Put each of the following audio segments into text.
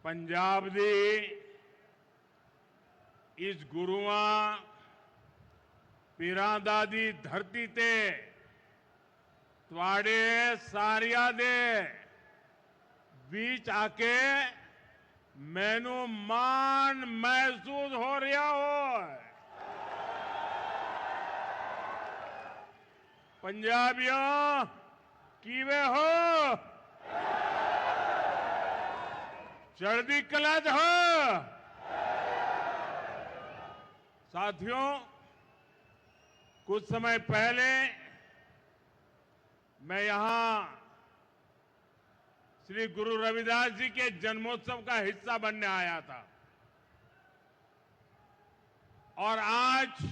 पंजाब दी इस गुरुआं पीरां दी धरती ते तुहाडे सारियां दे बीच आके मैनू मान महसूस हो रहा हो। पंजाबियों किवे हो? चढ़दी कला च हो? साथियों, कुछ समय पहले मैं यहां श्री गुरु रविदास जी के जन्मोत्सव का हिस्सा बनने आया था और आज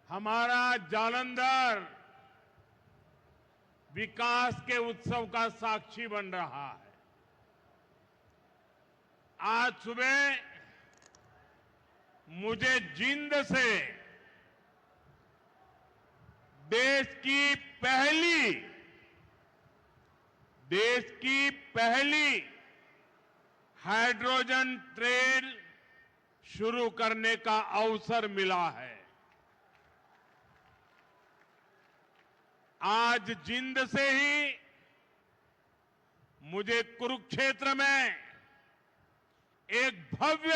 हमारा जालंधर विकास के उत्सव का साक्षी बन रहा है। आज सुबह मुझे जींद से देश की पहली हाइड्रोजन ट्रेन शुरू करने का अवसर मिला है। आज जींद से ही मुझे कुरुक्षेत्र में एक भव्य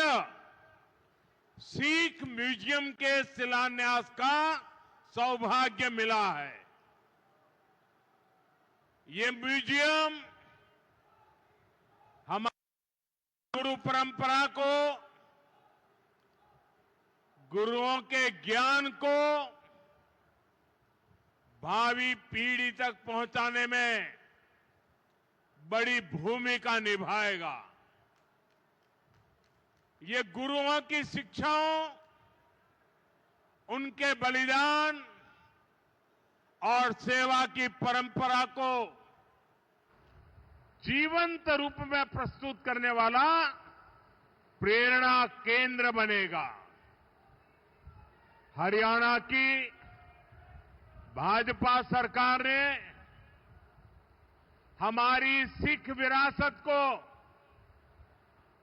सिख म्यूजियम के शिलान्यास का सौभाग्य मिला है। ये म्यूजियम हमारी गुरु परंपरा को, गुरुओं के ज्ञान को भावी पीढ़ी तक पहुंचाने में बड़ी भूमिका निभाएगा। ये गुरुओं की शिक्षाओं, उनके बलिदान और सेवा की परंपरा को जीवंत रूप में प्रस्तुत करने वाला प्रेरणा केंद्र बनेगा। हरियाणा की भाजपा सरकार ने हमारी सिख विरासत को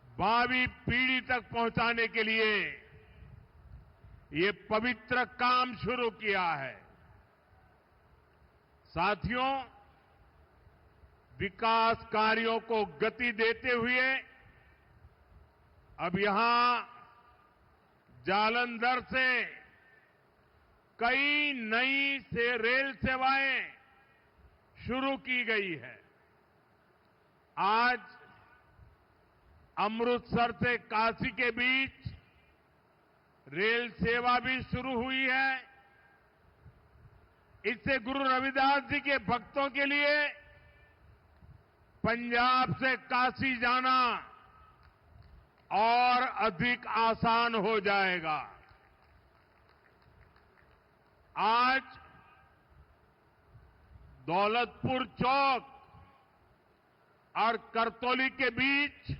भावी पीढ़ी तक पहुंचाने के लिए ये पवित्र काम शुरू किया है। साथियों, विकास कार्यों को गति देते हुए अब यहां जालंधर से कई नई रेल सेवाएं शुरू की गई है। आज अमृतसर से काशी के बीच रेल सेवा भी शुरू हुई है। इससे गुरु रविदास जी के भक्तों के लिए पंजाब से काशी जाना और अधिक आसान हो जाएगा। आज दौलतपुर चौक और करतौली के बीच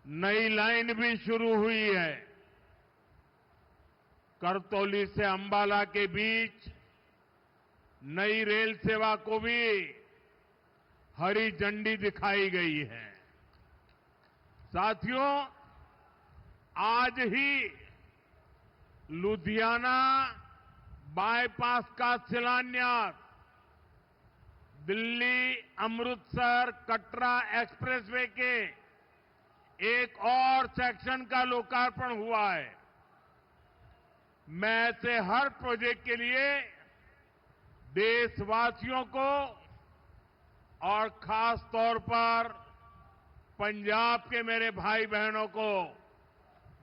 नई लाइन भी शुरू हुई है। करतौली से अंबाला के बीच नई रेल सेवा को भी हरी झंडी दिखाई गई है। साथियों, आज ही लुधियाना बाईपास का शिलान्यास, दिल्ली अमृतसर कटरा एक्सप्रेसवे के एक और सेक्शन का लोकार्पण हुआ है। मैं ऐसे हर प्रोजेक्ट के लिए देशवासियों को और खास तौर पर पंजाब के मेरे भाई बहनों को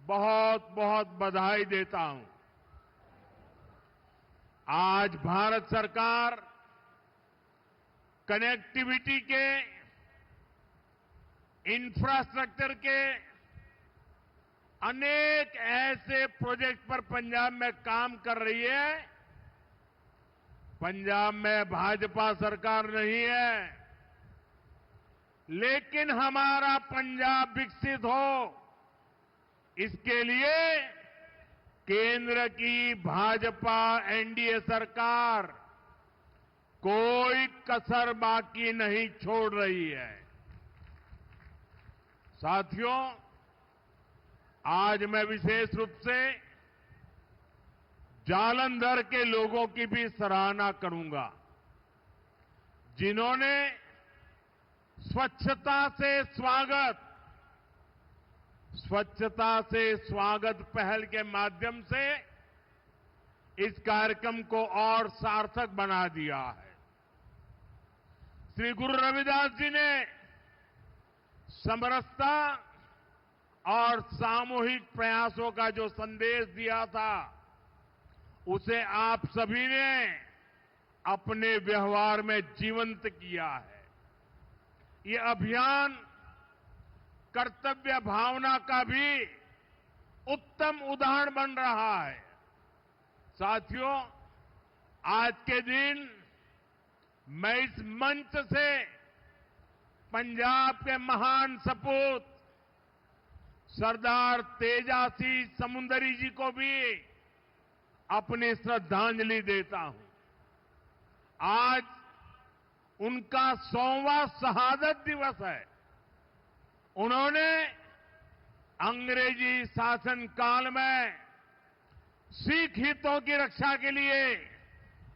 बहुत बहुत बधाई देता हूं। आज भारत सरकार कनेक्टिविटी के, इंफ्रास्ट्रक्चर के अनेक ऐसे प्रोजेक्ट पर पंजाब में काम कर रही है। पंजाब में भाजपा सरकार नहीं है, लेकिन हमारा पंजाब विकसित हो, इसके लिए केंद्र की भाजपा एनडीए सरकार कोई कसर बाकी नहीं छोड़ रही है। साथियों, आज मैं विशेष रूप से जालंधर के लोगों की भी सराहना करूंगा, जिन्होंने स्वच्छता से स्वागत पहल के माध्यम से इस कार्यक्रम को और सार्थक बना दिया है। श्री गुरु रविदास जी ने समरसता और सामूहिक प्रयासों का जो संदेश दिया था, उसे आप सभी ने अपने व्यवहार में जीवंत किया है। ये अभियान कर्तव्य भावना का भी उत्तम उदाहरण बन रहा है। साथियों, आज के दिन मैं इस मंच से पंजाब के महान सपूत सरदार तेजासी समुंदरी जी को भी अपनी श्रद्धांजलि देता हूं। आज उनका 100वां शहादत दिवस है। उन्होंने अंग्रेजी शासन काल में सिख हितों की रक्षा के लिए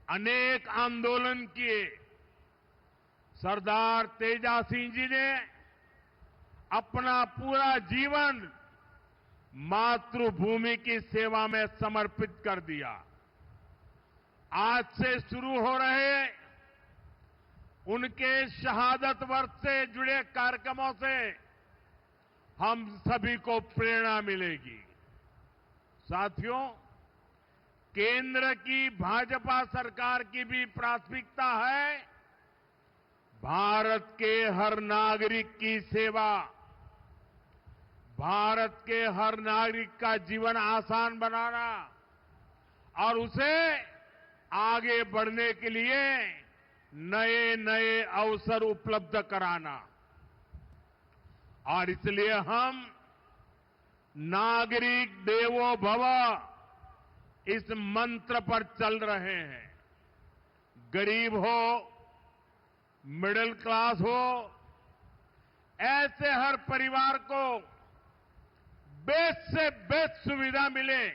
अनेक आंदोलन किए। सरदार तेजासी जी ने अपना पूरा जीवन मातृभूमि की सेवा में समर्पित कर दिया। आज से शुरू हो रहे उनके शहादत वर्ष से जुड़े कार्यक्रमों से हम सभी को प्रेरणा मिलेगी। साथियों, केंद्र की भाजपा सरकार की भी प्राथमिकता है भारत के हर नागरिक की सेवा, भारत के हर नागरिक का जीवन आसान बनाना और उसे आगे बढ़ने के लिए नए नए अवसर उपलब्ध कराना। और इसलिए हम नागरिक देवो भव इस मंत्र पर चल रहे हैं। गरीब हो, मिडिल क्लास हो, ऐसे हर परिवार को बेस्ट से बेस्ट सुविधा मिले,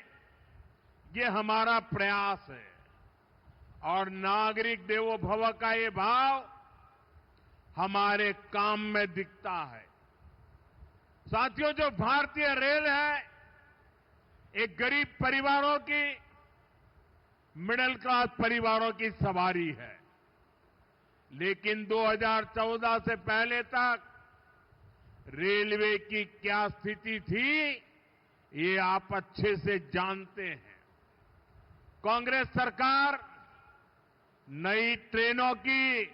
ये हमारा प्रयास है। और नागरिक देवो भव का ये भाव हमारे काम में दिखता है। साथियों, जो भारतीय रेल है, एक गरीब परिवारों की, मिडिल क्लास परिवारों की सवारी है। लेकिन 2014 से पहले तक रेलवे की क्या स्थिति थी, ये आप अच्छे से जानते हैं। कांग्रेस सरकार नई ट्रेनों की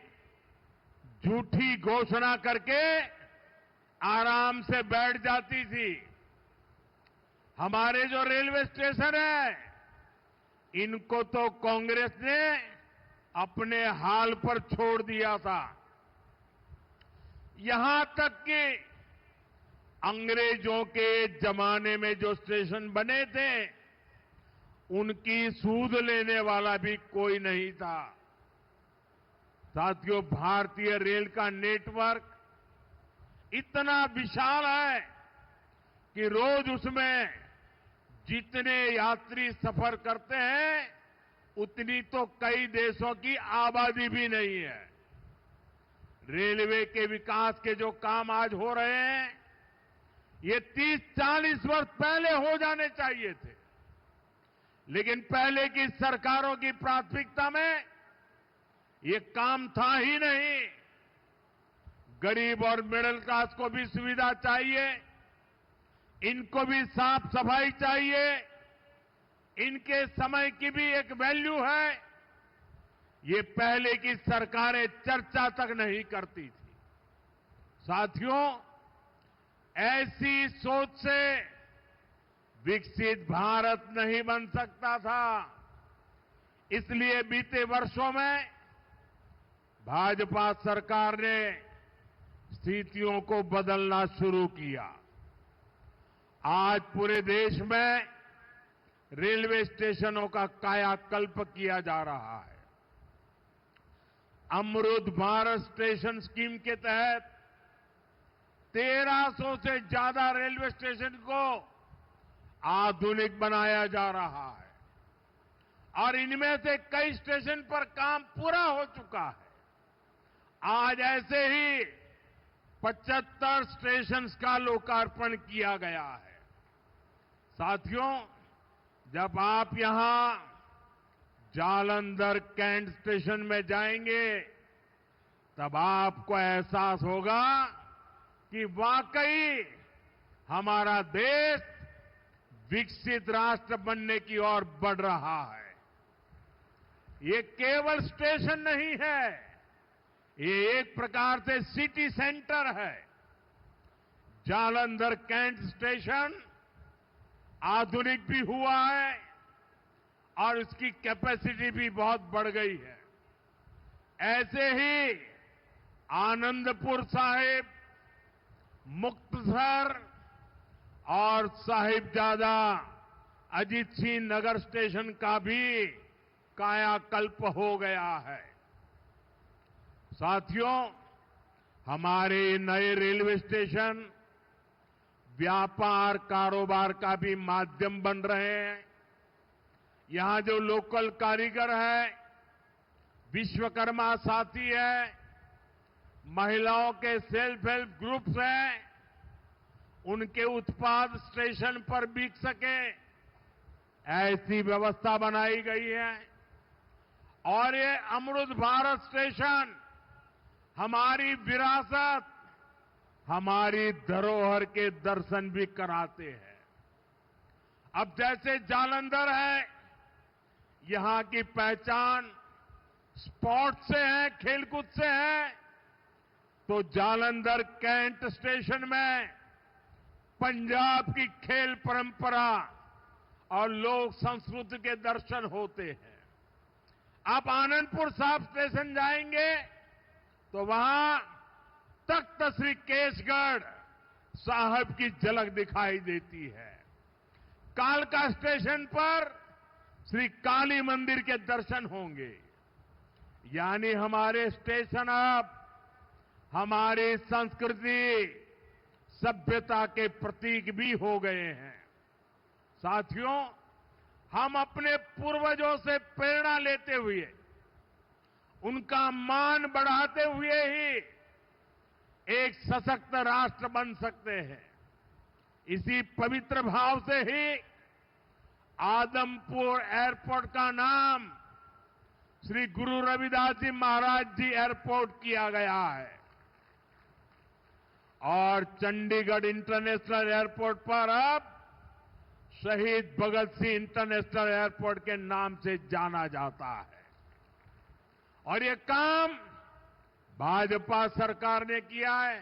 झूठी घोषणा करके आराम से बैठ जाती थी। हमारे जो रेलवे स्टेशन है, इनको तो कांग्रेस ने अपने हाल पर छोड़ दिया था। यहां तक कि अंग्रेजों के जमाने में जो स्टेशन बने थे, उनकी सूद लेने वाला भी कोई नहीं था। साथियों, भारतीय रेल का नेटवर्क इतना विशाल है कि रोज उसमें जितने यात्री सफर करते हैं, उतनी तो कई देशों की आबादी भी नहीं है। रेलवे के विकास के जो काम आज हो रहे हैं, ये 30-40 वर्ष पहले हो जाने चाहिए थे। लेकिन पहले की सरकारों की प्राथमिकता में ये काम था ही नहीं। गरीब और मिडिल क्लास को भी सुविधा चाहिए, इनको भी साफ सफाई चाहिए, इनके समय की भी एक वैल्यू है। ये पहले की सरकारें चर्चा तक नहीं करती थी। साथियों, ऐसी सोच से विकसित भारत नहीं बन सकता था। इसलिए बीते वर्षों में भाजपा सरकार ने स्थितियों को बदलना शुरू किया। आज पूरे देश में रेलवे स्टेशनों का कायाकल्प किया जा रहा है। अमृत भारत स्टेशन स्कीम के तहत 1300 से ज्यादा रेलवे स्टेशन को आधुनिक बनाया जा रहा है और इनमें से कई स्टेशन पर काम पूरा हो चुका है। आज ऐसे ही 75 स्टेशन का लोकार्पण किया गया है। साथियों, जब आप यहां जालंधर कैंट स्टेशन में जाएंगे तब आपको एहसास होगा कि वाकई हमारा देश विकसित राष्ट्र बनने की ओर बढ़ रहा है। ये केवल स्टेशन नहीं है, ये एक प्रकार से सिटी सेंटर है। जालंधर कैंट स्टेशन आधुनिक भी हुआ है और इसकी कैपेसिटी भी बहुत बढ़ गई है। ऐसे ही आनंदपुर साहिब, मुक्तसर और साहिबजादा अजीत सिंह नगर स्टेशन का भी कायाकल्प हो गया है। साथियों, हमारे नए रेलवे स्टेशन व्यापार कारोबार का भी माध्यम बन रहे हैं। यहां जो लोकल कारीगर है, विश्वकर्मा साथी है, महिलाओं के सेल्फ हेल्प ग्रुप्स हैं, उनके उत्पाद स्टेशन पर बिक सके, ऐसी व्यवस्था बनाई गई है। और ये अमृत भारत स्टेशन हमारी विरासत, हमारी धरोहर के दर्शन भी कराते हैं। अब जैसे जालंधर है, यहां की पहचान स्पोर्ट्स से है, खेलकूद से है, तो जालंधर कैंट स्टेशन में पंजाब की खेल परंपरा और लोक संस्कृति के दर्शन होते हैं। आप आनंदपुर साहिब स्टेशन जाएंगे तो वहां तख्त श्री केशगढ़ साहब की झलक दिखाई देती है। कालका स्टेशन पर श्री काली मंदिर के दर्शन होंगे। यानी हमारे स्टेशन अब हमारी संस्कृति, सभ्यता के प्रतीक भी हो गए हैं। साथियों, हम अपने पूर्वजों से प्रेरणा लेते हुए, उनका मान बढ़ाते हुए ही एक सशक्त राष्ट्र बन सकते हैं। इसी पवित्र भाव से ही आदमपुर एयरपोर्ट का नाम श्री गुरु रविदास जी महाराज जी एयरपोर्ट किया गया है और चंडीगढ़ इंटरनेशनल एयरपोर्ट पर अब शहीद भगत सिंह इंटरनेशनल एयरपोर्ट के नाम से जाना जाता है। और ये काम भाजपा सरकार ने किया है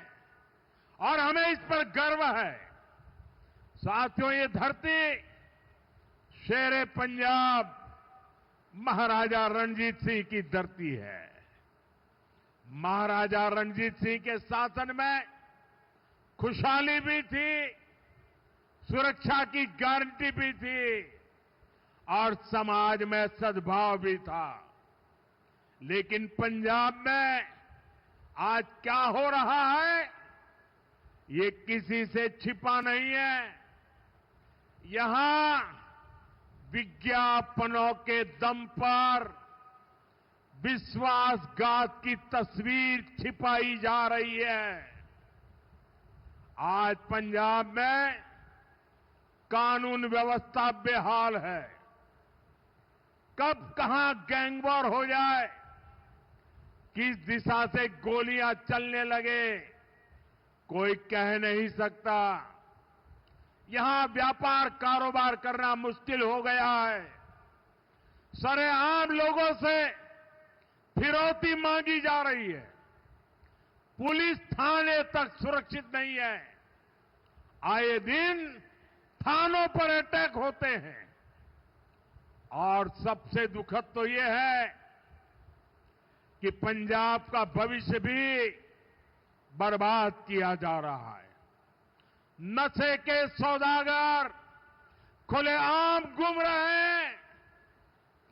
और हमें इस पर गर्व है। साथियों, ये धरती शेरे पंजाब महाराजा रणजीत सिंह की धरती है। महाराजा रणजीत सिंह के शासन में खुशहाली भी थी, सुरक्षा की गारंटी भी थी और समाज में सद्भाव भी था। लेकिन पंजाब में आज क्या हो रहा है, ये किसी से छिपा नहीं है। यहां विज्ञापनों के दम पर विश्वासघात की तस्वीर छिपाई जा रही है। आज पंजाब में कानून व्यवस्था बेहाल है। कब कहां गैंगवॉर हो जाए, किस दिशा से गोलियां चलने लगे, कोई कह नहीं सकता। यहां व्यापार कारोबार करना मुश्किल हो गया है। सरेआम लोगों से फिरौती मांगी जा रही है। पुलिस थाने तक सुरक्षित नहीं है। आए दिन थानों पर अटैक होते हैं और सबसे दुखद तो ये है कि पंजाब का भविष्य भी बर्बाद किया जा रहा है। नशे के सौदागर खुलेआम घूम रहे हैं।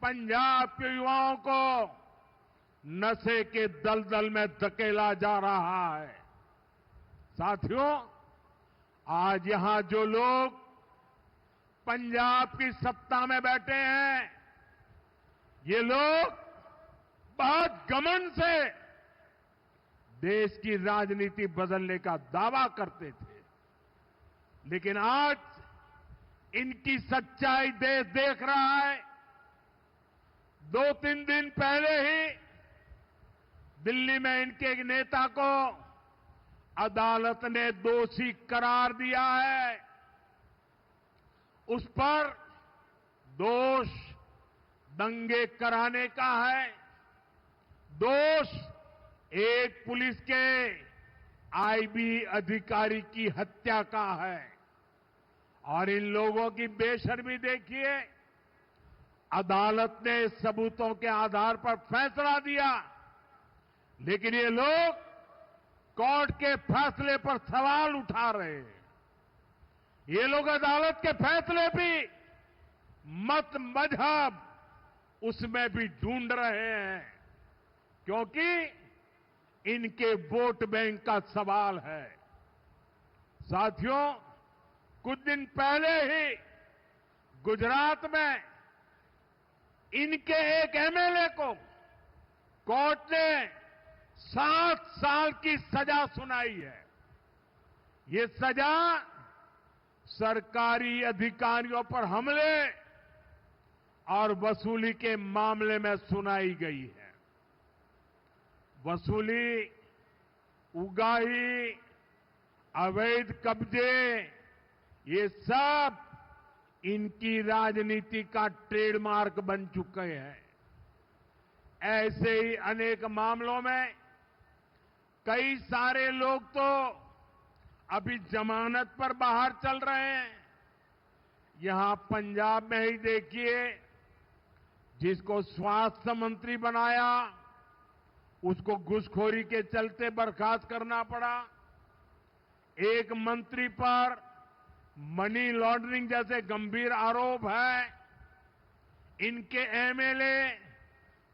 पंजाब के युवाओं को नशे के दलदल में धकेला जा रहा है। साथियों, आज यहां जो लोग पंजाब की सत्ता में बैठे हैं, ये लोग बहुत घमंड से देश की राजनीति बदलने का दावा करते थे, लेकिन आज इनकी सच्चाई देश देख रहा है। 2-3 दिन पहले ही दिल्ली में इनके एक नेता को अदालत ने दोषी करार दिया है। उस पर दोष दंगे कराने का है, दोष एक पुलिस के आईबी अधिकारी की हत्या का है। और इन लोगों की बेशर्मी देखिए, अदालत ने सबूतों के आधार पर फैसला दिया, लेकिन ये लोग कोर्ट के फैसले पर सवाल उठा रहे हैं। ये लोग अदालत के फैसले भी मत मजहब उसमें भी ढूंढ रहे हैं, क्योंकि इनके वोट बैंक का सवाल है। साथियों, कुछ दिन पहले ही गुजरात में इनके एक एमएलए को कोर्ट ने 7 साल की सजा सुनाई है। ये सजा सरकारी अधिकारियों पर हमले और वसूली के मामले में सुनाई गई है। वसूली, उगाही, अवैध कब्जे, ये सब इनकी राजनीति का ट्रेडमार्क बन चुके हैं। ऐसे ही अनेक मामलों में कई सारे लोग तो अभी जमानत पर बाहर चल रहे हैं। यहां पंजाब में ही देखिए, जिसको स्वास्थ्य मंत्री बनाया उसको घूसखोरी के चलते बर्खास्त करना पड़ा। एक मंत्री पर मनी लॉन्ड्रिंग जैसे गंभीर आरोप है। इनके एमएलए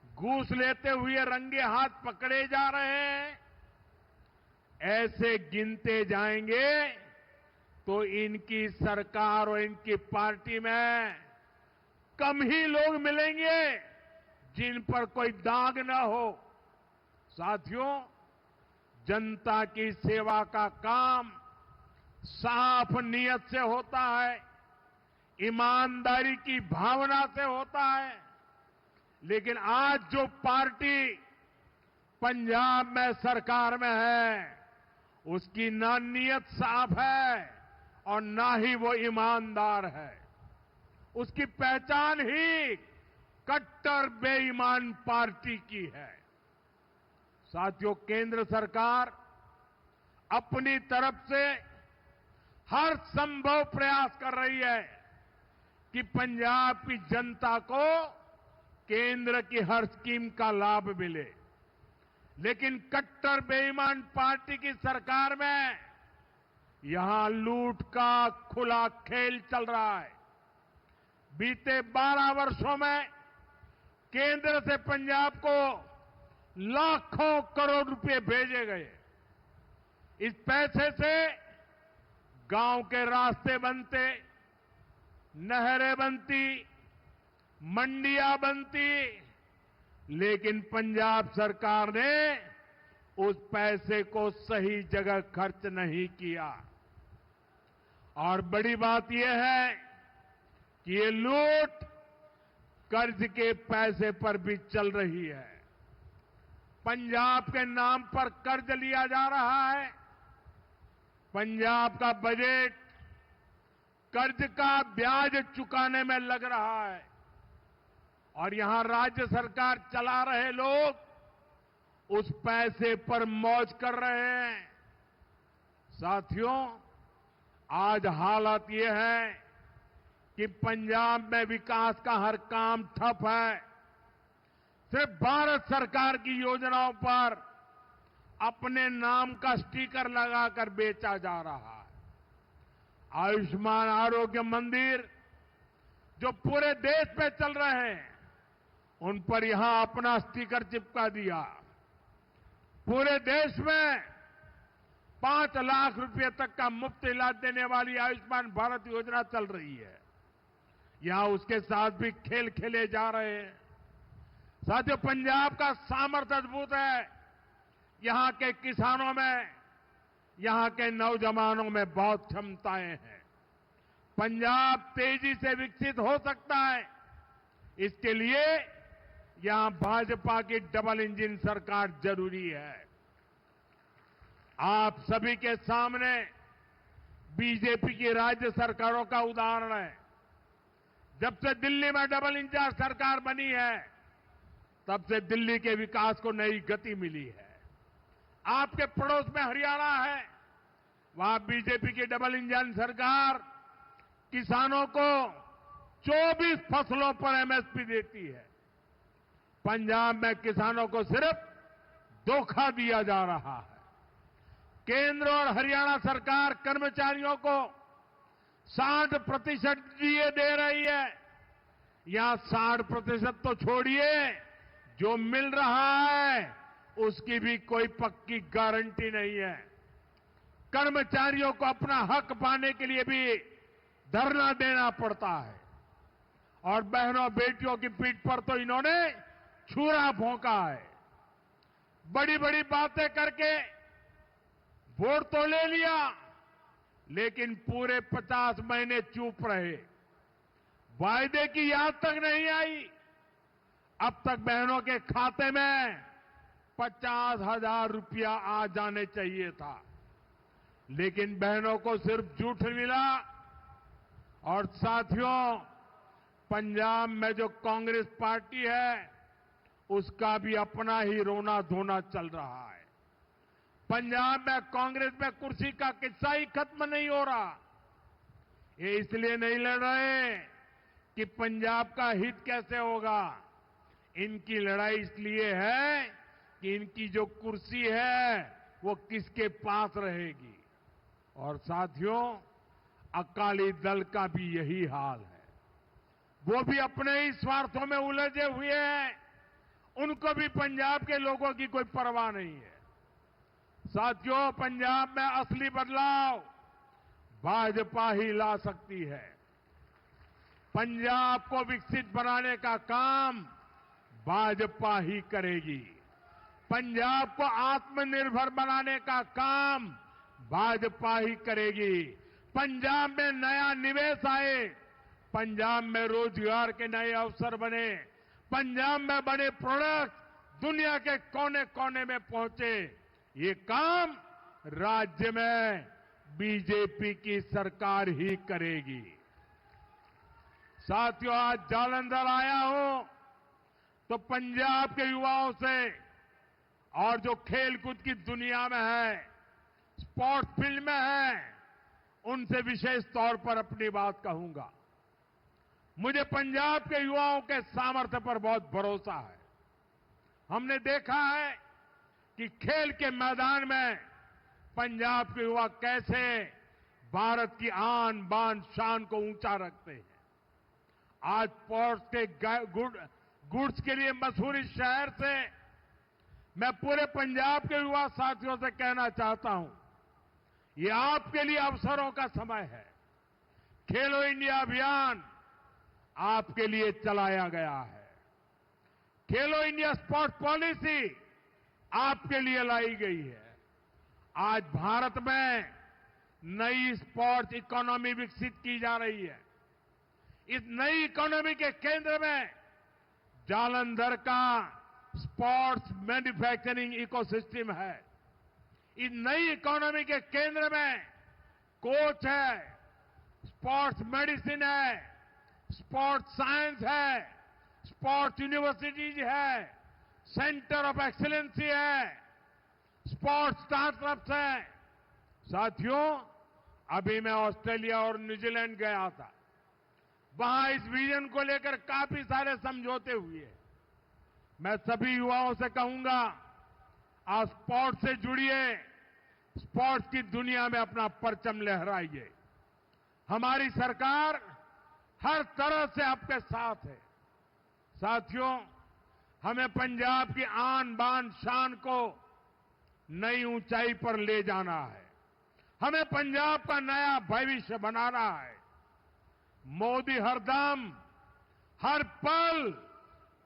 घूस लेते हुए रंगे हाथ पकड़े जा रहे हैं। ऐसे गिनते जाएंगे तो इनकी सरकार और इनकी पार्टी में कम ही लोग मिलेंगे जिन पर कोई दाग न हो। साथियों, जनता की सेवा का काम साफ नियत से होता है, ईमानदारी की भावना से होता है। लेकिन आज जो पार्टी पंजाब में सरकार में है, उसकी ना नियत साफ है और ना ही वो ईमानदार है। उसकी पहचान ही कट्टर बेईमान पार्टी की है। साथियों, केंद्र सरकार अपनी तरफ से हर संभव प्रयास कर रही है कि पंजाब की जनता को केंद्र की हर स्कीम का लाभ मिले। लेकिन कट्टर बेईमान पार्टी की सरकार में यहां लूट का खुला खेल चल रहा है। बीते 12 वर्षों में केंद्र से पंजाब को लाखों करोड़ रुपए भेजे गए। इस पैसे से गांव के रास्ते बनते, नहरें बनती, मंडियां बनती, लेकिन पंजाब सरकार ने उस पैसे को सही जगह खर्च नहीं किया। और बड़ी बात यह है कि ये लूट कर्ज के पैसे पर भी चल रही है। पंजाब के नाम पर कर्ज लिया जा रहा है। पंजाब का बजट कर्ज का ब्याज चुकाने में लग रहा है और यहां राज्य सरकार चला रहे लोग उस पैसे पर मौज कर रहे हैं। साथियों, आज हालत यह है कि पंजाब में विकास का हर काम ठप है। सिर्फ भारत सरकार की योजनाओं पर अपने नाम का स्टिकर लगाकर बेचा जा रहा है। आयुष्मान आरोग्य मंदिर जो पूरे देश में चल रहे हैं, उन पर यहां अपना स्टिकर चिपका दिया। पूरे देश में 5 लाख रुपए तक का मुफ्त इलाज देने वाली आयुष्मान भारत योजना चल रही है। यहां उसके साथ भी खेल खेले जा रहे हैं। साथियों, पंजाब का सामर्थ्य अद्भुत है। यहां के किसानों में, यहां के नौजवानों में बहुत क्षमताएं हैं। पंजाब तेजी से विकसित हो सकता है। इसके लिए यहां भाजपा की डबल इंजन सरकार जरूरी है। आप सभी के सामने बीजेपी की राज्य सरकारों का उदाहरण है। जब से दिल्ली में डबल इंजन सरकार बनी है, तब से दिल्ली के विकास को नई गति मिली है। आपके पड़ोस में हरियाणा है, वहां बीजेपी की डबल इंजन सरकार किसानों को 24 फसलों पर एमएसपी देती है। पंजाब में किसानों को सिर्फ धोखा दिया जा रहा है। केंद्र और हरियाणा सरकार कर्मचारियों को 60% डीए दे रही है। यहां 60% तो छोड़िए, जो मिल रहा है उसकी भी कोई पक्की गारंटी नहीं है। कर्मचारियों को अपना हक पाने के लिए भी धरना देना पड़ता है। और बहनों बेटियों की पीठ पर तो इन्होंने छुरा भोंका है। बड़ी बड़ी बातें करके वोट तो ले लिया, लेकिन पूरे 50 महीने चुप रहे। वायदे की याद तक नहीं आई। अब तक बहनों के खाते में 50,000 रुपया आ जाने चाहिए था, लेकिन बहनों को सिर्फ झूठ मिला। और साथियों, पंजाब में जो कांग्रेस पार्टी है, उसका भी अपना ही रोना धोना चल रहा है। पंजाब में कांग्रेस में कुर्सी का किस्सा ही खत्म नहीं हो रहा। ये इसलिए नहीं लड़ रहे कि पंजाब का हित कैसे होगा। इनकी लड़ाई इसलिए है कि इनकी जो कुर्सी है वो किसके पास रहेगी। और साथियों, अकाली दल का भी यही हाल है। वो भी अपने ही स्वार्थों में उलझे हुए हैं। उनको भी पंजाब के लोगों की कोई परवाह नहीं है। साथियों, पंजाब में असली बदलाव भाजपा ही ला सकती है। पंजाब को विकसित बनाने का काम भाजपा ही करेगी। पंजाब को आत्मनिर्भर बनाने का काम भाजपा ही करेगी। पंजाब में नया निवेश आए, पंजाब में रोजगार के नए अवसर बने, पंजाब में बने प्रोडक्ट दुनिया के कोने कोने में पहुंचे, ये काम राज्य में बीजेपी की सरकार ही करेगी। साथियों, आज जालंधर आया हूं तो पंजाब के युवाओं से और जो खेलकूद की दुनिया में है, स्पोर्ट्स फील्ड में है, उनसे विशेष तौर पर अपनी बात कहूंगा। मुझे पंजाब के युवाओं के सामर्थ्य पर बहुत भरोसा है। हमने देखा है कि खेल के मैदान में पंजाब के युवा कैसे भारत की आन बान शान को ऊंचा रखते हैं। आज स्पोर्ट्स के गुड्स के लिए मशहूर इस शहर से मैं पूरे पंजाब के युवा साथियों से कहना चाहता हूं, ये आपके लिए अवसरों का समय है। खेलो इंडिया अभियान आपके लिए चलाया गया है। खेलो इंडिया स्पोर्ट्स पॉलिसी आपके लिए लाई गई है। आज भारत में नई स्पोर्ट्स इकोनॉमी विकसित की जा रही है। इस नई इकोनॉमी के केंद्र में जालंधर का स्पोर्ट्स मैन्युफैक्चरिंग इकोसिस्टम है। इस नई इकोनॉमी के केंद्र में कोच है, स्पोर्ट्स मेडिसिन है, स्पोर्ट्स साइंस है, स्पोर्ट्स यूनिवर्सिटीज है, सेंटर ऑफ एक्सीलेंसी है, स्पोर्ट्स स्टार्टअप्स है। साथियों, अभी मैं ऑस्ट्रेलिया और न्यूजीलैंड गया था। वहां इस विजन को लेकर काफी सारे समझौते हुए। मैं सभी युवाओं से कहूंगा, आप स्पोर्ट्स से जुड़िए, स्पोर्ट्स की दुनिया में अपना परचम लहराइए। हमारी सरकार हर तरह से आपके साथ है। साथियों, हमें पंजाब की आन बान शान को नई ऊंचाई पर ले जाना है। हमें पंजाब का नया भविष्य बनाना है। मोदी हरदम हर पल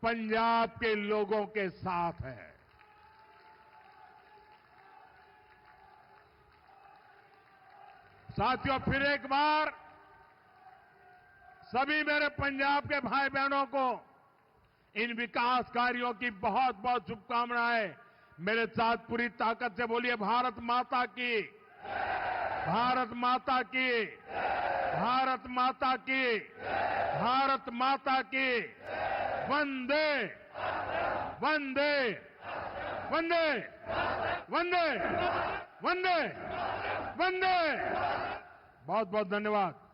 पंजाब के लोगों के साथ है। साथियों, फिर एक बार सभी मेरे पंजाब के भाई बहनों को इन विकास कार्यों की बहुत बहुत शुभकामनाएं। मेरे साथ पूरी ताकत से बोलिए, भारत माता की, भारत माता की, भारत माता की, भारत माता की। वंदे वंदे वंदे वंदे वंदे वंदे। बहुत बहुत धन्यवाद।